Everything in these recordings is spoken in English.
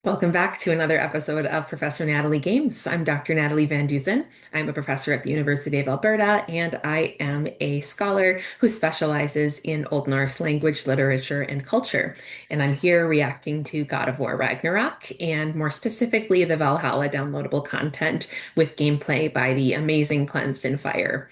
Welcome back to another episode of Professor Natalie Games. I'm Dr. Natalie Van Duzen. I'm a professor at the University of Alberta, and I am a scholar who specializes in Old Norse language, literature, and culture. And I'm here reacting to God of War Ragnarok, and more specifically, the Valhalla downloadable content with gameplay by the amazing Cleansed in Fire.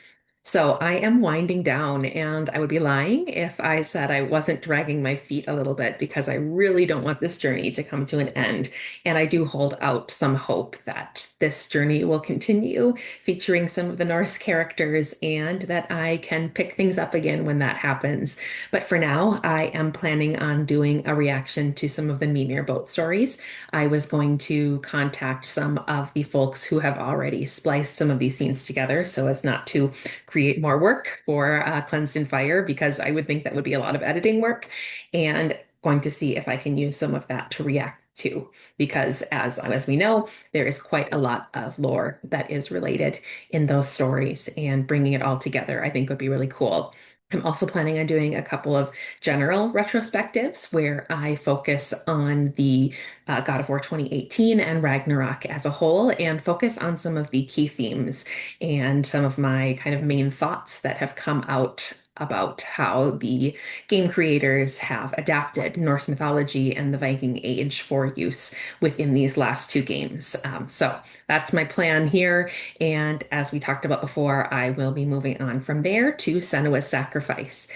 So I am winding down, and I would be lying if I said I wasn't dragging my feet a little bit because I really don't want this journey to come to an end. And I do hold out some hope that this journey will continue, featuring some of the Norse characters, and that I can pick things up again when that happens. But for now, I am planning on doing a reaction to some of the Mimir boat stories. I was going to contact some of the folks who have already spliced some of these scenes together so as not to create more work for Cleansed in Fire, because I would think that would be a lot of editing work, and going to see if I can use some of that to react to, because as we know, there is quite a lot of lore that is related in those stories, and bringing it all together, I think would be really cool. I'm also planning on doing a couple of general retrospectives where I focus on the God of War 2018 and Ragnarok as a whole, and focus on some of the key themes and some of my kind of main thoughts that have come out about how the game creators have adapted Norse mythology and the Viking Age for use within these last two games. So that's my plan here. And as we talked about before, I will be moving on from there to Senua's Sacrifice.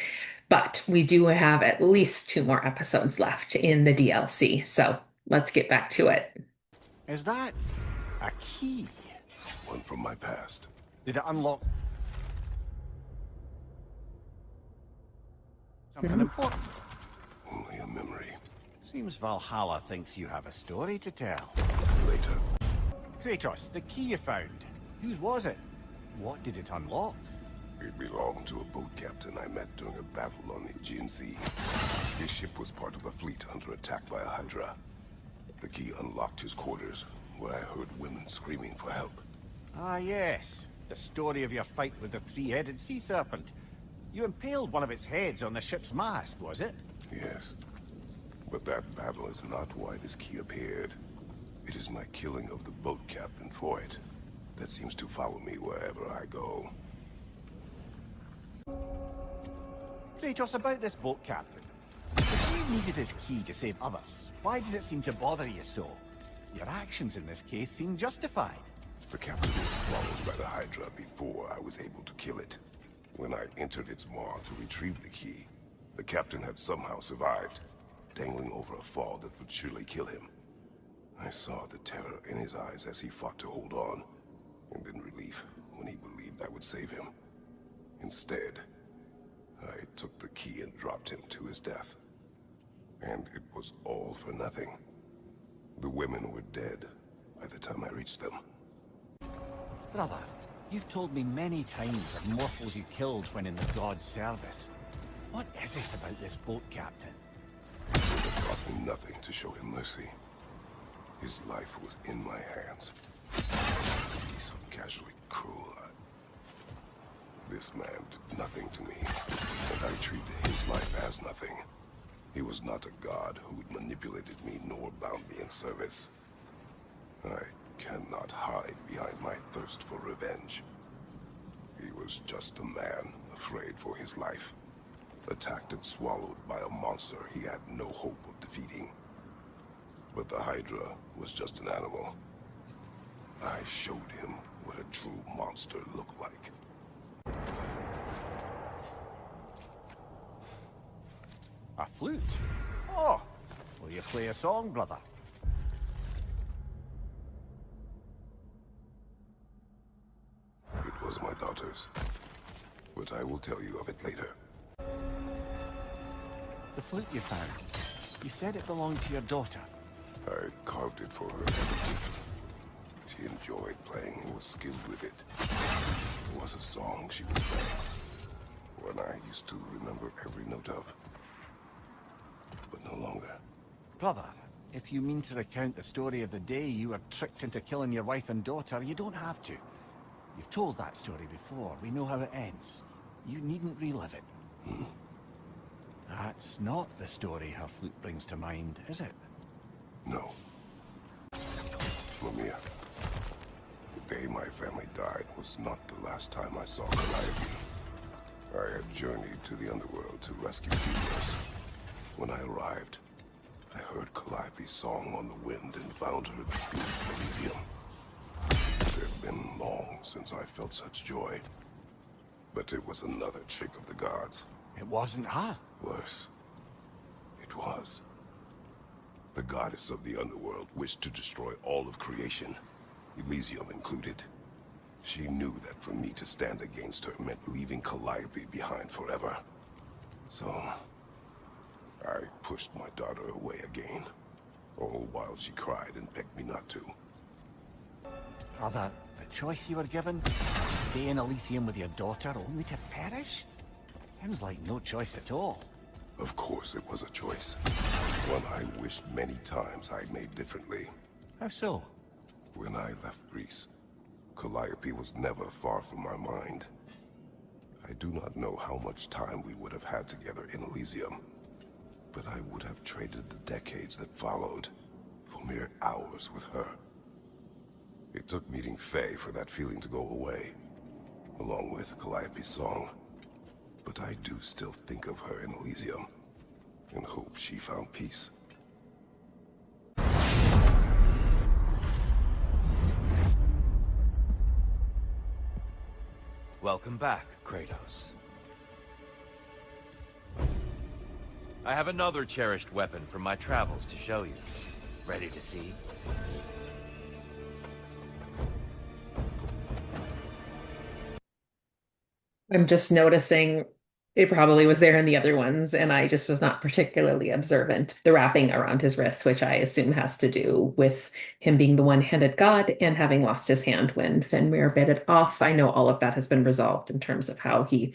But we do have at least two more episodes left in the DLC. So let's get back to it. Is that a key? One from my past. Did it unlock something important? Only a memory. Seems Valhalla thinks you have a story to tell. Later. Kratos, the key you found. Whose was it? What did it unlock? It belonged to a boat captain I met during a battle on the Aegean Sea. His ship was part of a fleet under attack by a Hydra. The key unlocked his quarters, where I heard women screaming for help. Ah, yes. The story of your fight with the three-headed sea serpent. You impaled one of its heads on the ship's mast, was it? Yes. But that battle is not why this key appeared. It is my killing of the boat captain for it that seems to follow me wherever I go. Kratos, about this boat captain. If you needed his key to save others, why did it seem to bother you so? Your actions in this case seem justified. The captain was swallowed by the Hydra before I was able to kill it. When I entered its maw to retrieve the key, the captain had somehow survived, dangling over a fall that would surely kill him. I saw the terror in his eyes as he fought to hold on, and then relief when he believed I would save him. Instead, I took the key and dropped him to his death. And it was all for nothing. The women were dead by the time I reached them. Brother, you've told me many times of mortals you killed when in the god's service. What is it about this boat captain? It would have cost me nothing to show him mercy. His life was in my hands. He's so casually cruel. This man did nothing to me, and I treated his life as nothing. He was not a god who'd manipulated me nor bound me in service. I cannot hide behind my thirst for revenge. He was just a man afraid for his life, attacked and swallowed by a monster he had no hope of defeating. But the Hydra was just an animal. I showed him what a true monster looked like. A flute? Oh, will you play a song, brother? It was my daughter's, but I will tell you of it later. The flute you found. You said it belonged to your daughter. I carved it for her as a gift. She enjoyed playing and was skilled with it. It was a song she would play, one I used to remember every note of. But no longer. Brother, if you mean to recount the story of the day you were tricked into killing your wife and daughter, you don't have to. You've told that story before. We know how it ends. You needn't relive it. That's not the story her flute brings to mind, is it? No. family died was not the last time I saw Calliope. I had journeyed to the underworld to rescue Helios. When I arrived, I heard Calliope's song on the wind and found her defeat Elysium. It had been long since I felt such joy. But it was another trick of the gods. It wasn't her. Worse. It was. The goddess of the underworld wished to destroy all of creation, Elysium included. She knew that for me to stand against her meant leaving Calliope behind forever. So, I pushed my daughter away again, all while she cried and begged me not to. Brother, the choice you were given? Stay in Elysium with your daughter only to perish? Sounds like no choice at all. Of course it was a choice. One I wished many times I'd made differently. How so? When I left Greece, Calliope was never far from my mind. I do not know how much time we would have had together in Elysium, but I would have traded the decades that followed for mere hours with her. It took meeting Faye for that feeling to go away, along with Calliope's song. But I do still think of her in Elysium, and hope she found peace. Welcome back, Kratos. I have another cherished weapon from my travels to show you. Ready to see? I'm just noticing it probably was there in the other ones, and I just was not particularly observant. The wrapping around his wrist, which I assume has to do with him being the one-handed god and having lost his hand when Fenrir bit it off. I know all of that has been resolved in terms of how he,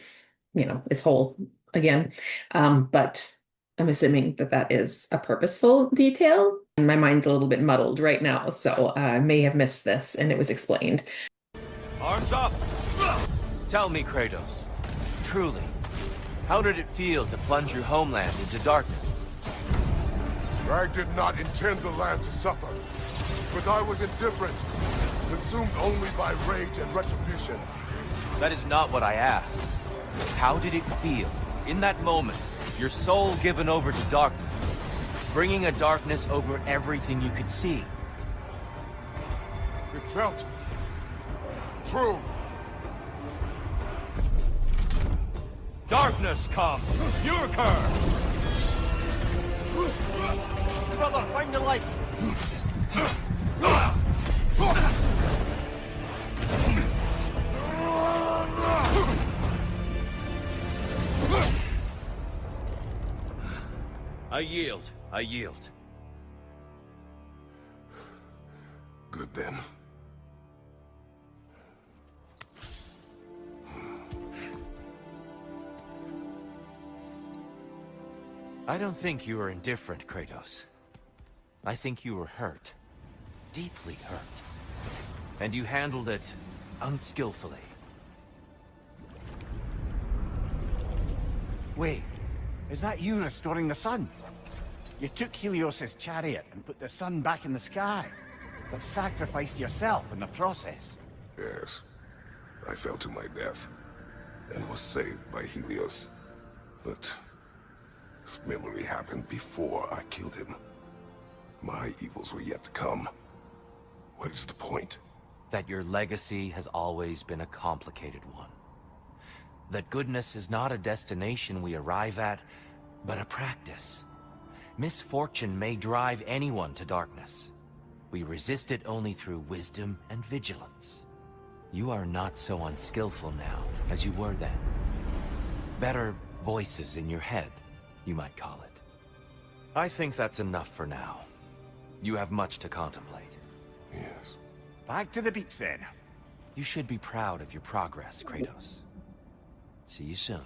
is whole again. But I'm assuming that that is a purposeful detail. My mind's a little bit muddled right now, so I may have missed this, and it was explained. Arms up! Tell me, Kratos, truly, how did it feel to plunge your homeland into darkness? I did not intend the land to suffer, but I was indifferent, consumed only by rage and retribution. That is not what I asked. How did it feel, in that moment, your soul given over to darkness, bringing a darkness over everything you could see? It felt true. Darkness come! Your curse! Brother, find the light! I yield. I yield. Good then. I don't think you were indifferent, Kratos. I think you were hurt. Deeply hurt. And you handled it unskillfully. Wait, is that you restoring the sun? You took Helios's chariot and put the sun back in the sky, but sacrificed yourself in the process. Yes. I fell to my death, and was saved by Helios. But this memory happened before I killed him. My evils were yet to come. What is the point? That your legacy has always been a complicated one. That goodness is not a destination we arrive at, but a practice. Misfortune may drive anyone to darkness. We resist it only through wisdom and vigilance. You are not so unskillful now as you were then. Better voices in your head, you might call it. I think that's enough for now. You have much to contemplate. Yes. Back to the beach then. You should be proud of your progress, Kratos. See you soon.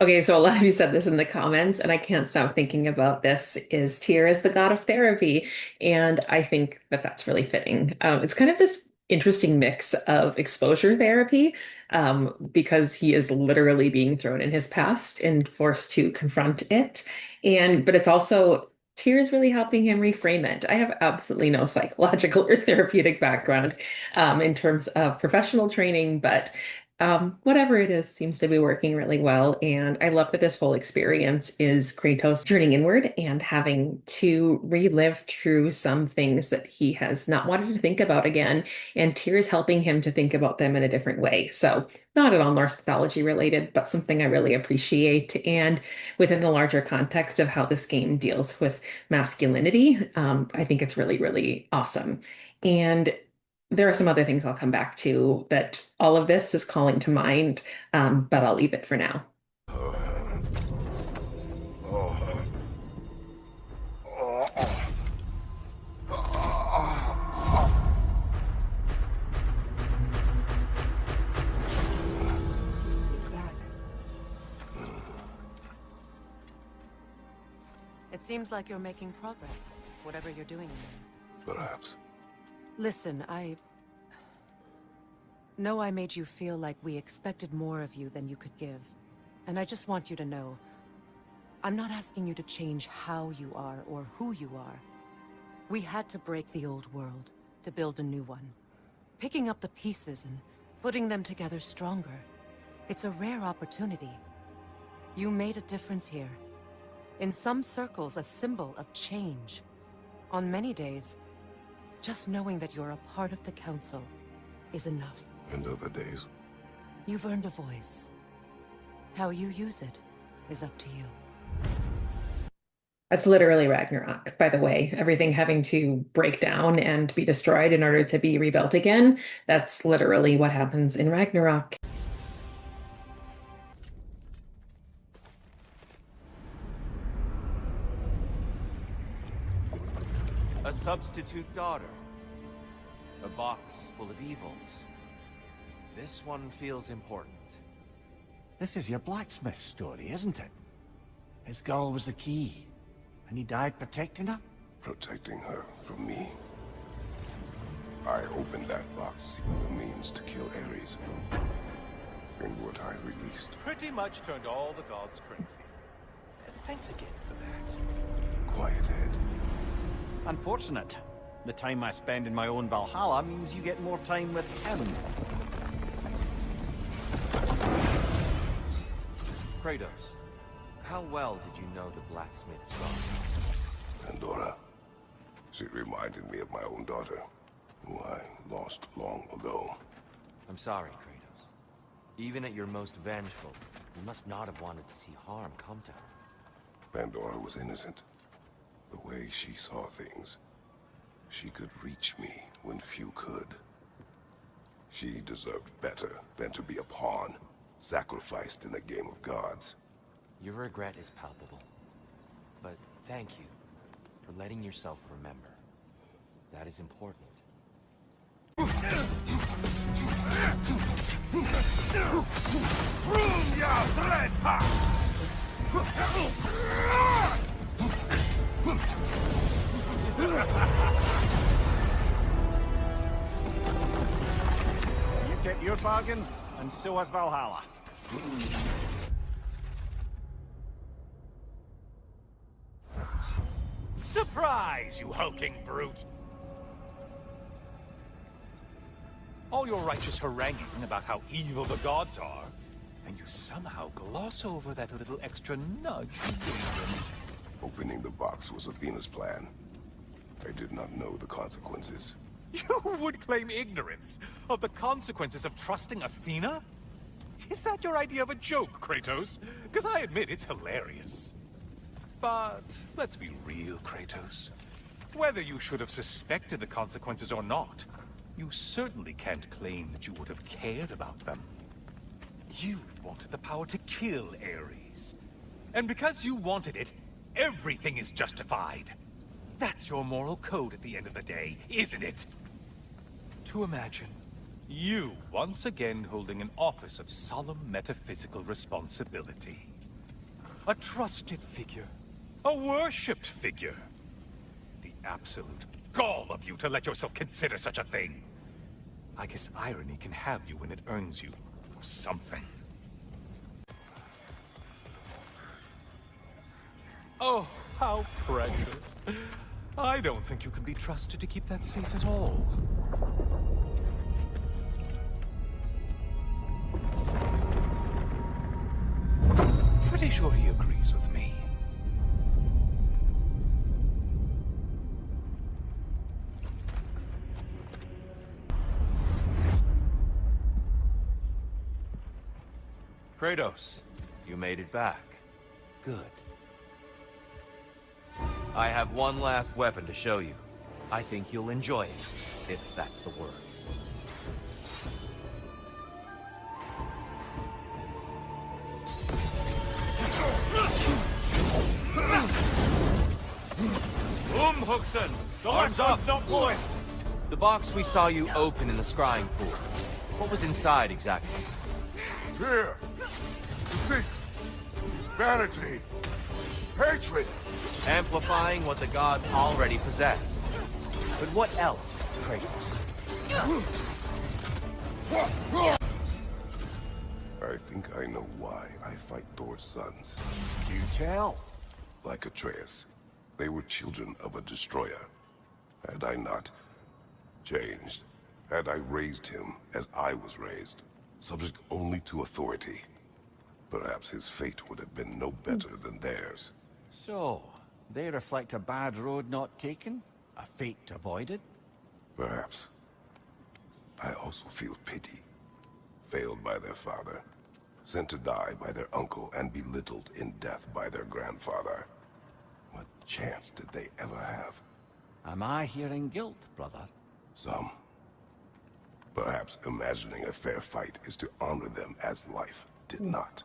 Okay, so a lot of you said this in the comments, and I can't stop thinking about this, is Tyr as the god of therapy. And I think that that's really fitting. It's kind of this interesting mix of exposure therapy, because he is literally being thrown in his past and forced to confront it. But it's also Tears really helping him reframe it. I have absolutely no psychological or therapeutic background in terms of professional training, but whatever it is seems to be working really well. And I love that this whole experience is Kratos turning inward and having to relive through some things that he has not wanted to think about again, and Tears helping him to think about them in a different way. So, not at all Norse mythology related, but something I really appreciate. And within the larger context of how this game deals with masculinity, I think it's really, really awesome. And there are some other things I'll come back to that all of this is calling to mind, but I'll leave it for now. It seems like you're making progress, whatever you're doing in there. Perhaps. Listen, I know I made you feel like we expected more of you than you could give. And I just want you to know, I'm not asking you to change how you are or who you are. We had to break the old world to build a new one. Picking up the pieces and putting them together stronger. It's a rare opportunity. You made a difference here. In some circles, a symbol of change. On many days, just knowing that you're a part of the Council is enough. And other days? You've earned a voice. How you use it is up to you. That's literally Ragnarok, by the way. Everything having to break down and be destroyed in order to be rebuilt again. That's literally what happens in Ragnarok. A substitute daughter. A box full of evils. This one feels important. This is your blacksmith story, isn't it? His girl was the key, and he died protecting her? Protecting her from me. I opened that box seeking the means to kill Ares. And what I released. Pretty much turned all the gods crazy. Thanks again for that. Quiet head. Unfortunate. The time I spend in my own Valhalla means you get more time with him. Kratos, how well did you know the blacksmith's son? Pandora. She reminded me of my own daughter, who I lost long ago. I'm sorry, Kratos. Even at your most vengeful, you must not have wanted to see harm come to her. Pandora was innocent. The way she saw things, she could reach me when few could. She deserved better than to be a pawn, sacrificed in a game of gods. Your regret is palpable. But thank you for letting yourself remember. That is important. You get your bargain, and so has Valhalla. Surprise, you hulking brute! All your righteous haranguing about how evil the gods are, and you somehow gloss over that little extra nudge you gave them. Opening the box was Athena's plan. I did not know the consequences. You would claim ignorance of the consequences of trusting Athena? Is that your idea of a joke, Kratos? Because I admit it's hilarious. But let's be real, Kratos. Whether you should have suspected the consequences or not, you certainly can't claim that you would have cared about them. You wanted the power to kill Ares. And because you wanted it, everything is justified. That's your moral code at the end of the day, isn't it? To imagine you once again holding an office of solemn metaphysical responsibility. A trusted figure. A worshipped figure. The absolute gall of you to let yourself consider such a thing. I guess irony can have you when it earns you, or something. Oh, How precious. I don't think you can be trusted to keep that safe at all. Pretty sure he agrees with me. Kratos, you made it back. Good. I have one last weapon to show you. I think you'll enjoy it, if that's the word. Huxon! Arms up! Not boy! The box we saw you open in the scrying pool. What was inside exactly? Fear, deceit, vanity, hatred. Amplifying what the gods already possess. But what else, Kratos? I think I know why I fight Thor's sons. Do tell. Like Atreus, they were children of a destroyer. Had I not changed, had I raised him as I was raised, subject only to authority, perhaps his fate would have been no better than theirs. So, they reflect a bad road not taken? A fate avoided? Perhaps. I also feel pity. Failed by their father, sent to die by their uncle, and belittled in death by their grandfather. What chance did they ever have? Am I hearing guilt, brother? Some. Perhaps imagining a fair fight is to honor them as life did not.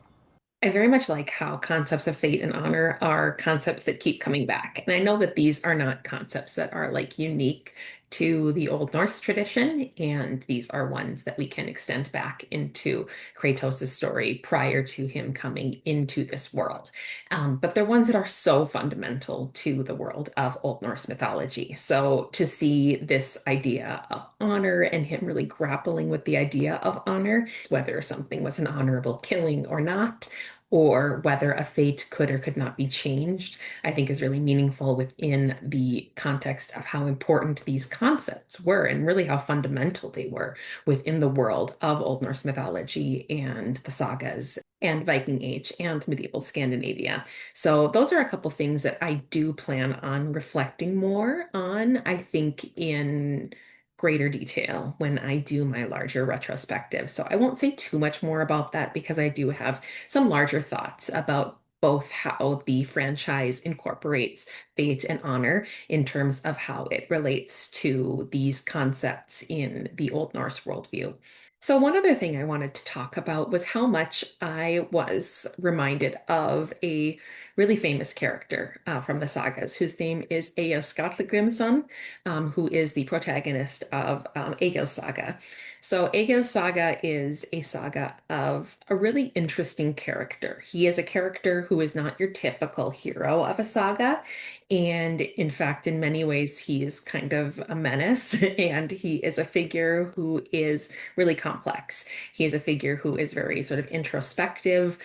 I very much like how concepts of fate and honor are concepts that keep coming back. And I know that these are not concepts that are like unique to the Old Norse tradition, and these are ones that we can extend back into Kratos' story prior to him coming into this world. But they're ones that are so fundamental to the world of Old Norse mythology. So to see this idea of honor and him really grappling with the idea of honor, whether something was an honorable killing or not, or whether a fate could or could not be changed, I think is really meaningful within the context of how important these concepts were and really how fundamental they were within the world of Old Norse mythology and the sagas and Viking Age and medieval Scandinavia. So those are a couple things that I do plan on reflecting more on, I think, in greater detail when I do my larger retrospective. So I won't say too much more about that because I do have some larger thoughts about both how the franchise incorporates fate and honor in terms of how it relates to these concepts in the Old Norse worldview. So, one other thing I wanted to talk about was how much I was reminded of a really famous character from the sagas, whose name is Egil Skallagrimsson, who is the protagonist of Egil's Saga. So, Egil's Saga is a saga of a really interesting character. He is a character who is not your typical hero of a saga. And in fact, in many ways, he is kind of a menace, and he is a figure who is really complex. He is a figure who is very sort of introspective.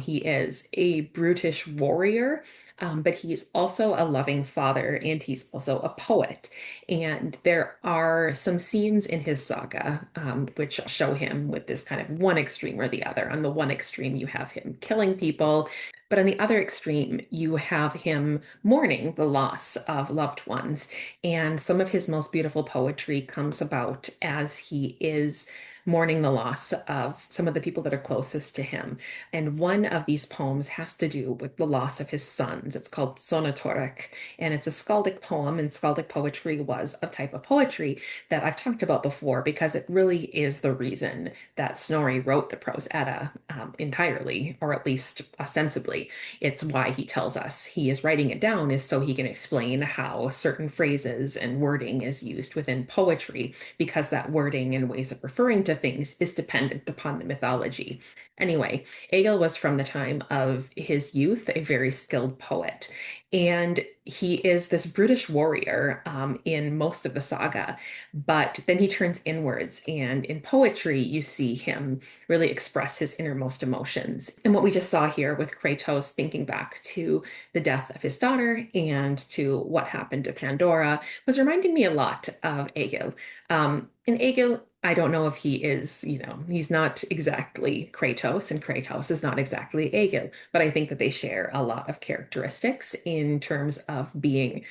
He is a brutish warrior, but he's also a loving father, and he's also a poet. And there are some scenes in his saga which show him with this kind of one extreme or the other. On the one extreme, you have him killing people. But on the other extreme, you have him mourning the loss of loved ones. And some of his most beautiful poetry comes about as he is mourning the loss of some of the people that are closest to him. And one of these poems has to do with the loss of his sons. It's called Sonatorek, and it's a skaldic poem, and skaldic poetry was a type of poetry that I've talked about before because it really is the reason that Snorri wrote the Prose Edda entirely, or at least ostensibly. It's why he tells us he is writing it down is so he can explain how certain phrases and wording is used within poetry, because that wording and ways of referring to of things is dependent upon the mythology. Anyway, Egil was from the time of his youth a very skilled poet, and he is this brutish warrior in most of the saga, but then he turns inwards, and in poetry, you see him really express his innermost emotions. And what we just saw here with Kratos thinking back to the death of his daughter and to what happened to Pandora was reminding me a lot of Egil. And Egil, I don't know if he is, he's not exactly Kratos, and Kratos is not exactly Egil, but I think that they share a lot of characteristics in terms of being,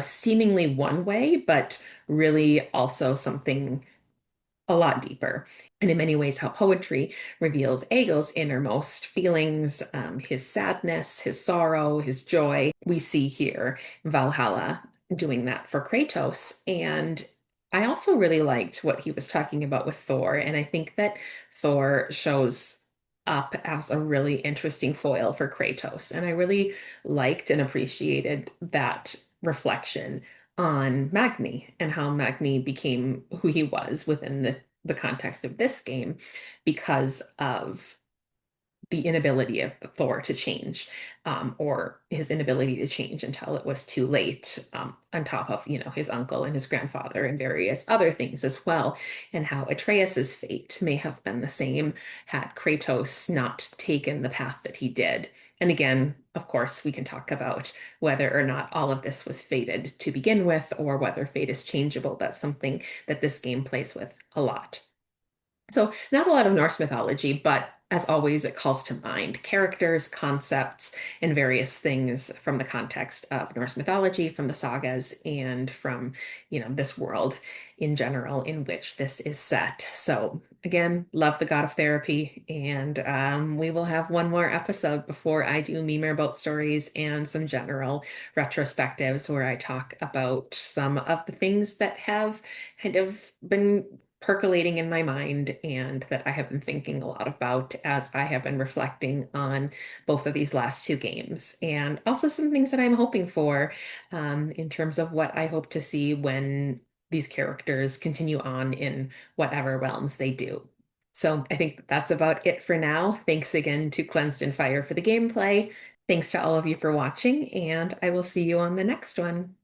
seemingly one way, but really also something a lot deeper. And in many ways, how poetry reveals Egil's innermost feelings, his sadness, his sorrow, his joy. We see here Valhalla doing that for Kratos. And I also really liked what he was talking about with Thor. And I think that Thor shows up as a really interesting foil for Kratos. And I really liked and appreciated that reflection on Magni and how Magni became who he was within the context of this game because of the inability of Thor to change, or his inability to change until it was too late, on top of, his uncle and his grandfather and various other things as well, and how Atreus's fate may have been the same had Kratos not taken the path that he did. And again, of course, we can talk about whether or not all of this was fated to begin with, or whether fate is changeable. That's something that this game plays with a lot. So, not a lot of Norse mythology, but as always, it calls to mind characters, concepts, and various things from the context of Norse mythology, from the sagas, and from, this world in general in which this is set. So, again, love the God of Therapy, and we will have one more episode before I do Mimir boat stories and some general retrospectives where I talk about some of the things that have kind of been percolating in my mind and that I have been thinking a lot about as I have been reflecting on both of these last two games. And also some things that I'm hoping for, in terms of what I hope to see when these characters continue on in whatever realms they do. So I think that's about it for now. Thanks again to Cleansed in Fire for the gameplay. Thanks to all of you for watching, and I will see you on the next one.